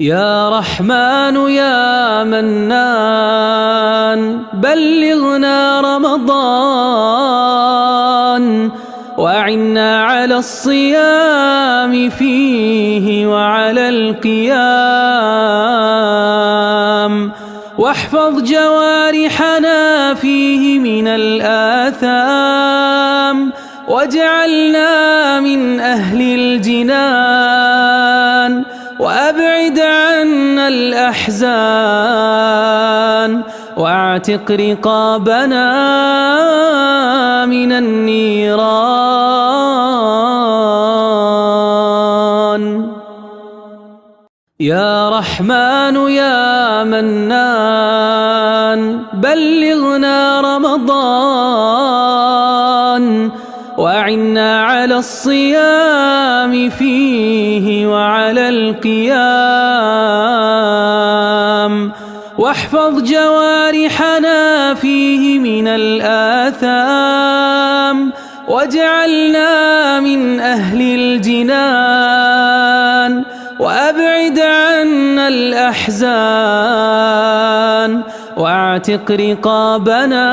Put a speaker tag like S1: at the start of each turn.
S1: يا رحمن يا منان بلغنا رمضان وأعنا على الصيام فيه وعلى القيام واحفظ جوارحنا فيه من الآثام واجعلنا من أهل الجنان وأبعد عنا الأحزان واعتق رقابنا من النيران. يا رحمن يا منان بلغنا رمضان وأعنا على الصيام فيه وعلى القيام واحفظ جوارحنا فيه من الآثام واجعلنا من أهل الجنان وأبعد عنا الأحزان واعتق رقابنا